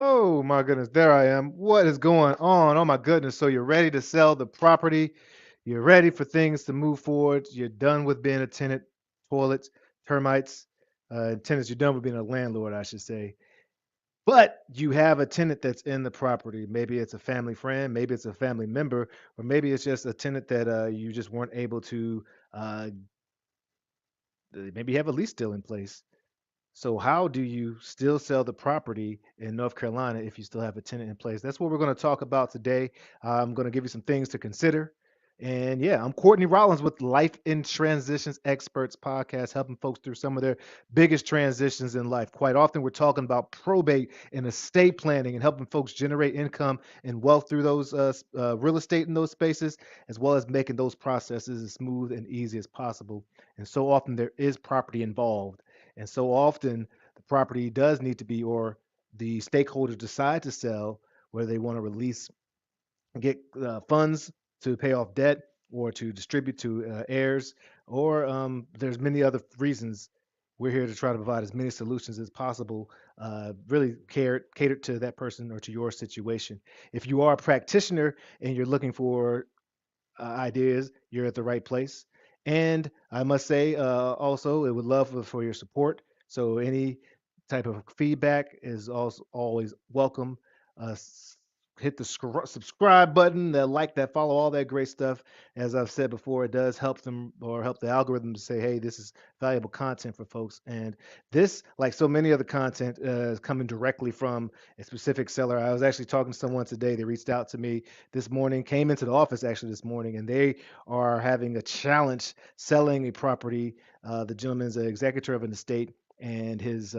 Oh my goodness, there I am. What is going on? Oh my goodness. So you're ready to sell the property. You're ready for things to move forward. You're done with being a tenant, toilets, termites, tenants. You're done with being a landlord, I should say. But you have a tenant that's in the property. Maybe it's a family friend, maybe it's a family member, or maybe it's just a tenant that you just weren't able to, uh, maybe you have a lease still in place. So how do you still sell the property in North Carolina if you still have a tenant in place? That's what we're going to talk about today. I'm going to give you some things to consider. And yeah, I'm Courtney Rollins with Life in Transitions Experts podcast, helping folks through some of their biggest transitions in life. Quite often, we're talking about probate and estate planning and helping folks generate income and wealth through those real estate in those spaces, as well as making those processes as smooth and easy as possible. And so often, there is property involved. And so often the property does need to be, or the stakeholders decide to sell, whether they want to release, get funds to pay off debt or to distribute to heirs, or there's many other reasons. We're here to try to provide as many solutions as possible, really catered to that person or to your situation. If you are a practitioner and you're looking for ideas, you're at the right place. And I must say, also, it would love for your support. So any type of feedback is also always welcome. Uh, s- Hit the subscribe button, that like, that follow, all that great stuff. As I've said before, it does help them or help the algorithm to say, hey, this is valuable content for folks. And this, like so many other content, is coming directly from a specific seller. I was actually talking to someone today. They reached out to me this morning, came into the office actually this morning, and they are having a challenge selling a property. The gentleman's an executor of an estate, and his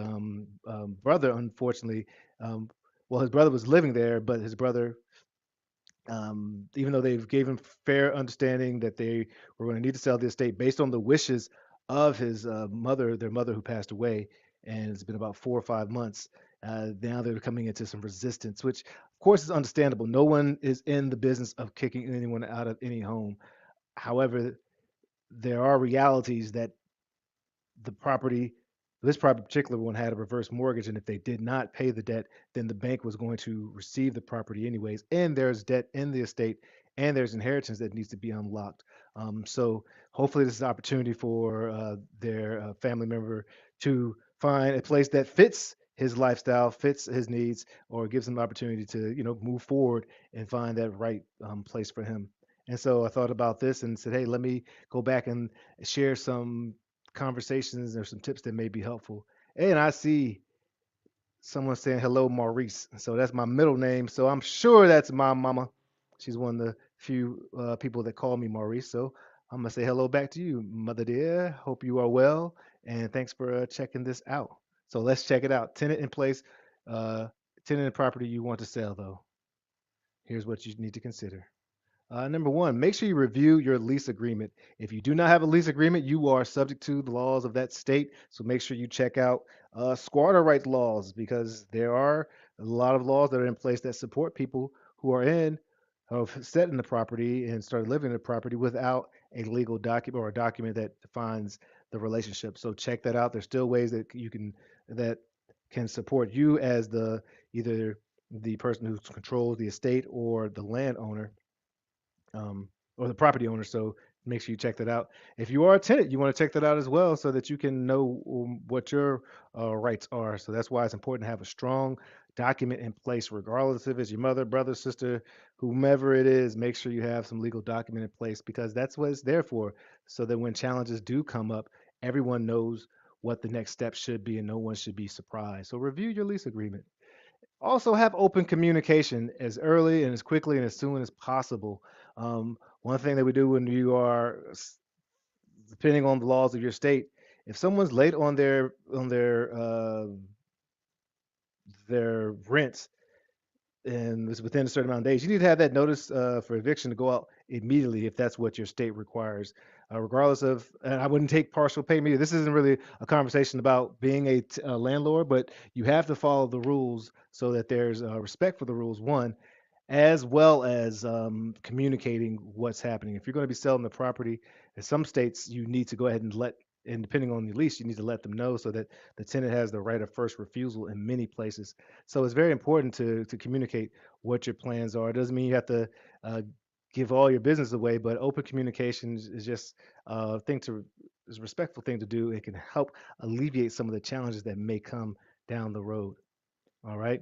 brother, unfortunately, um, well, his brother was living there, but his brother, even though they've gave him fair understanding that they were going to need to sell the estate based on the wishes of his mother, their mother who passed away, and it's been about 4 or 5 months. Now they're coming into some resistance, which of course is understandable. No one is in the business of kicking anyone out of any home. However, there are realities that the property, this property particular one had a reverse mortgage, and if they did not pay the debt, then the bank was going to receive the property anyways. And there's debt in the estate, and there's inheritance that needs to be unlocked. So hopefully, this is an opportunity for their family member to find a place that fits his lifestyle, fits his needs, or gives him the opportunity to, move forward and find that right place for him. And so I thought about this and said, hey, let me go back and share some conversations or some tips that may be helpful. And I see someone saying hello, Maurice. So that's my middle name. So I'm sure that's my mama. She's one of the few people that call me Maurice. So I'm gonna say hello back to you, mother dear. Hope you are well, and thanks for checking this out. So let's check it out. Tenant in place, uh, tenant in property you want to sell though. Here's what you need to consider. Number one, make sure you review your lease agreement. If you do not have a lease agreement, you are subject to the laws of that state. So make sure you check out squatter rights laws because there are a lot of laws that are in place that support people who are set in the property and started living in the property without a legal document or a document that defines the relationship. So check that out. There's still ways that that can support you as the either the person who controls the estate or the landowner, or the property owner. So make sure you check that out. If you are a tenant, you want to check that out as well so that you can know what your rights are. So that's why it's important to have a strong document in place, regardless if it's your mother, brother, sister, whomever it is. Make sure you have some legal document in place because that's what it's there for. So that when challenges do come up, everyone knows what the next step should be and no one should be surprised. So review your lease agreement. Also, have open communication as early and as quickly and as soon as possible. One thing that we do when you are, depending on the laws of your state, if someone's late on their rent and it's within a certain amount of days, you need to have that notice for eviction to go out immediately if that's what your state requires. Regardless of, and I wouldn't take partial payment. This isn't really a conversation about being a landlord, but you have to follow the rules so that there's respect for the rules. One, as well as communicating what's happening. If you're going to be selling the property, in some states you need to go ahead and let and depending on the lease, you need to let them know so that the tenant has the right of first refusal in many places. So it's very important to communicate what your plans are. It doesn't mean you have to uh, give all your business away, but open communication is just thing to is a respectful thing to do. It can help alleviate some of the challenges that may come down the road. All right.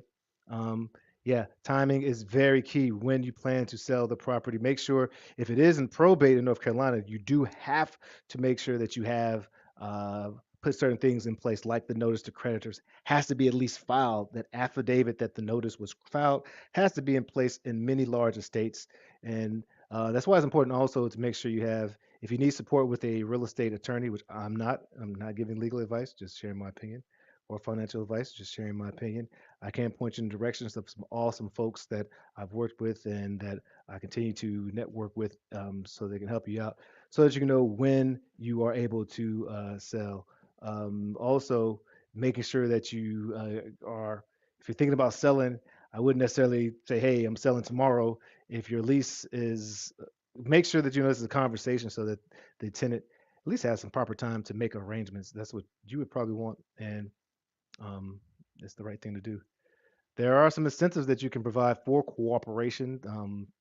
Um, yeah, timing is very key when you plan to sell the property. Make sure if it is in probate in North Carolina, you do have to make sure that you have uh, put certain things in place, like the notice to creditors has to be at least filed. That affidavit that the notice was filed has to be in place in many large estates, and that's why it's important also to make sure you have. If you need support with a real estate attorney, which I'm not giving legal advice, just sharing my opinion, or financial advice, just sharing my opinion. I can point you in directions of some awesome folks that I've worked with and that I continue to network with, so they can help you out so that you can know when you are able to sell. Also, making sure that you if you're thinking about selling, I wouldn't necessarily say, hey, I'm selling tomorrow. If your lease is, make sure that you know this is a conversation so that the tenant at least has some proper time to make arrangements. That's what you would probably want. And it's the right thing to do. There are some incentives that you can provide for cooperation.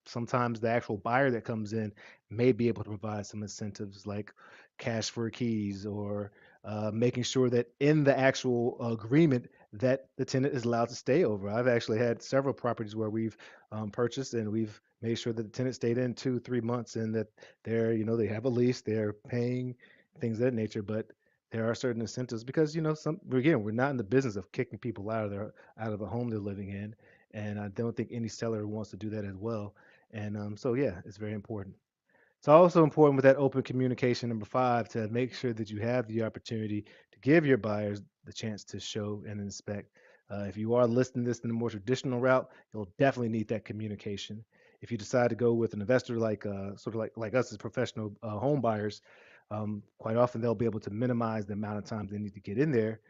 Sometimes the actual buyer that comes in may be able to provide some incentives like cash for keys or making sure that in the actual agreement that the tenant is allowed to stay over. I've actually had several properties where we've purchased and we've made sure that the tenant stayed in 2, 3 months and that they have a lease, they're paying things of that nature, but there are certain incentives because again, we're not in the business of kicking people out of a home they're living in, and I don't think any seller wants to do that as well. And so yeah, it's very important. It's also important with that open communication, number five, to make sure that you have the opportunity to give your buyers the chance to show and inspect. If you are listing this in a more traditional route, you'll definitely need that communication. If you decide to go with an investor like sort of like us as professional home buyers, quite often they'll be able to minimize the amount of time they need to get in there,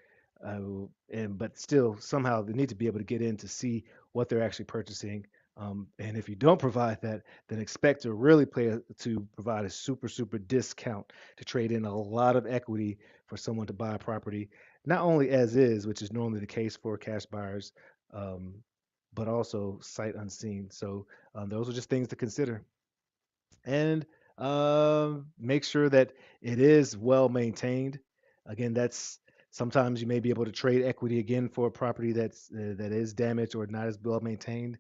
uh, and but still somehow they need to be able to get in to see what they're actually purchasing. And if you don't provide that, then expect to really to provide a super discount to trade in a lot of equity for someone to buy a property, not only as is, which is normally the case for cash buyers, um, but also sight unseen. So those are just things to consider. And make sure that it is well maintained. Again, that's sometimes you may be able to trade equity again for a property that is damaged or not as well maintained.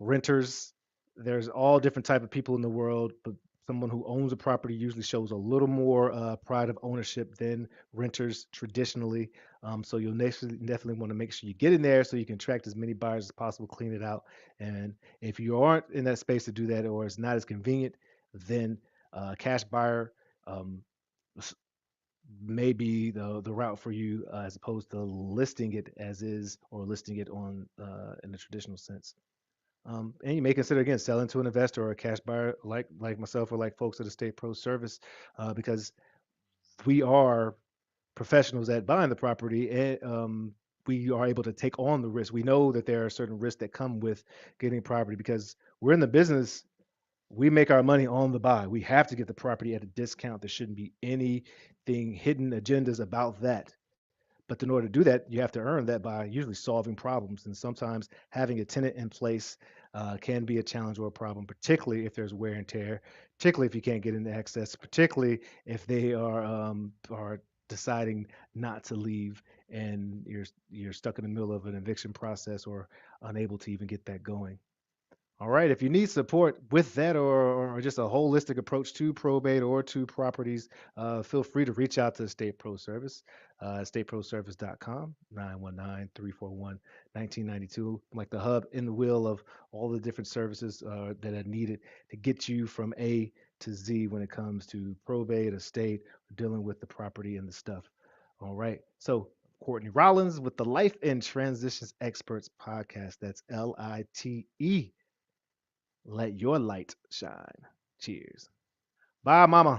Renters, there's all different type of people in the world, but someone who owns a property usually shows a little more pride of ownership than renters traditionally. So you'll definitely want to make sure you get in there so you can attract as many buyers as possible, clean it out. And if you aren't in that space to do that, or it's not as convenient, then cash buyer um, may be the route for you, as opposed to listing it as is or listing it on in the traditional sense. And you may consider again selling to an investor or a cash buyer like myself or like folks at the State Pro Service, because we are professionals at buying the property, and we are able to take on the risk. We know that there are certain risks that come with getting property because we're in the business. We make our money on the buy. We have to get the property at a discount. There shouldn't be anything hidden agendas about that. But in order to do that, you have to earn that by usually solving problems. And sometimes having a tenant in place can be a challenge or a problem, particularly if there's wear and tear, particularly if you can't get into access, particularly if they are deciding not to leave and you're stuck in the middle of an eviction process or unable to even get that going. All right. If you need support with that or just a holistic approach to probate or to properties, feel free to reach out to the State Pro Service, stateproservice.com, 919-341-1992. Like the hub in the wheel of all the different services that are needed to get you from A to Z when it comes to probate, estate, dealing with the property and the stuff. All right. So, Courtney Rollins with the Life and Transitions Experts podcast. That's LITE. Let your light shine. Cheers. Bye, mama.